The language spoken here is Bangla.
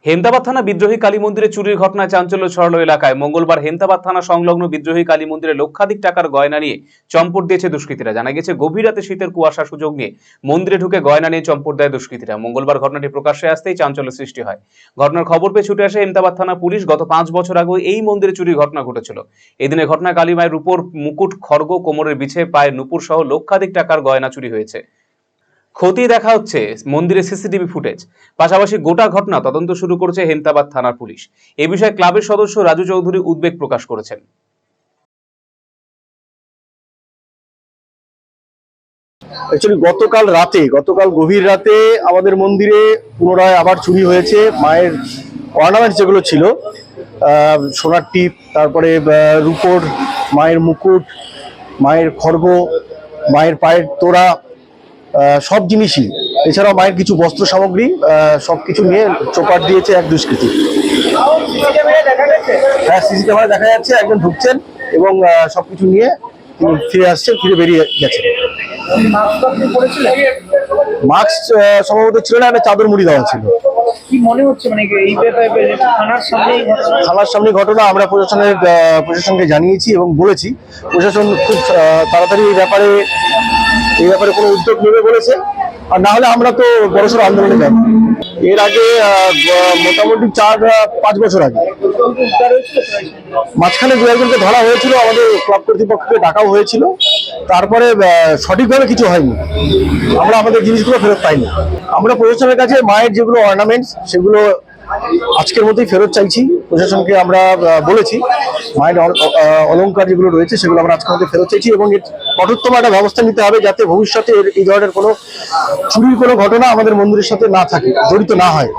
হেমতাবাদ থানা বিদ্রোহী কালী মন্দিরে চুরির ঘটনায় চাঞ্চল্য ছড়ালো এলাকায়। মঙ্গলবার হেমতাবাদ থানা সংলগ্ন বিদ্রোহী কালী মন্দিরে লক্ষাধিক টাকার গয়না নিয়ে চম্পট দিয়েছে দুষ্কৃতীরা। জানা গেছে, গভীর রাতে শীতের কুয়াশা সুযোগ নিয়ে মন্দিরে ঢুকে গয়না নিয়ে চম্পট দেয় দুষ্কৃতীরা। মঙ্গলবার ঘটনাটি প্রকাশ্যে আসতেই চাঞ্চল্য সৃষ্টি হয়। ঘটনার খবর পেয়ে ছুটে আসে হেমতাবাদ থানা পুলিশ। গত 5 বছর আগে এই মন্দিরে চুরির ঘটনা ঘটেছিল। এদিনের ঘটনায় কালী মায়ের রূপোর মুকুট, খড়গ, কোমরের বিছে, পায়ের নুপুর সহ লক্ষাধিক টাকার গয়না চুরি হয়েছে। খতিয়ে দেখা হচ্ছে মন্দিরের সিসিটিভি ফুটেজ। পাশাপাশি গোটা ঘটনা তদন্ত শুরু করেছে হেমতাবাদ থানার পুলিশ। এ বিষয়ে ক্লাবের সদস্য রাজু চৌধুরী উদ্বেগ প্রকাশ করেছেন। গতকাল গভীর রাতে আমাদের মন্দিরে পুনরায় আবার চুরি হয়েছে। মায়ের অর্নামেন্টস যেগুলো ছিল, সোনার টিপ, তারপরে রূপোর, মায়ের মুকুট, মায়ের খড়গ, মায়ের পায়ের তোড়া, সব জিনিসই, এছাড়াও মায়ের কিছু বস্ত্র সামগ্রী, সবকিছু নিয়ে চোপাট দিয়েছে এক দুষ্কৃতী। হ্যাঁ, সিসি ক্যামেরা দেখা যাচ্ছে একজন ঢুকছেন এবং সবকিছু নিয়ে তিনি ফিরে আসছেন, ফিরে বেরিয়ে গেছেন। মাস্ক সম্ভবত ছিল না, একটা চাদর মুড়ি দেওয়া ছিল। কি মনে হচ্ছে, মানে এই থানার সামনে ঘটনা। আমরা প্রশাসনকে জানিয়েছি এবং বলেছি, প্রশাসন খুব তাড়াতাড়ি এই ব্যাপারে কোনো উদ্যোগ নেবে বলেছে। আর না হলে আমরা তো বড়সড় আন্দোলনে যাব। এর আগে মোটামুটি 4-5 বছর আগে মাঝখানে 2-একজনকে ধরা হয়েছিল, আমাদের ক্লাব কর্তৃপক্ষকে ডাকাও হয়েছিল। তারপরে সঠিকভাবে কিছু হয়নি, আমরা আমাদের জিনিসগুলো ফেরত পাইনি। আমরা প্রশাসনের কাছে মায়ের যেগুলো অর্নামেন্টস সেগুলো আজকের মধ্যেই ফেরত চাইছি। প্রশাসনকে আমরা বলেছি মায়ের অলংকার যেগুলো রয়েছে সেগুলো আমরা আজকের মধ্যে ফেরত চাইছি এবং এর কঠোরতম একটা ব্যবস্থা নিতে হবে, যাতে ভবিষ্যতে এই ধরনের কোনো চুরির কোনো ঘটনা আমাদের মন্দিরের সাথে না থাকে, জড়িত না হয়।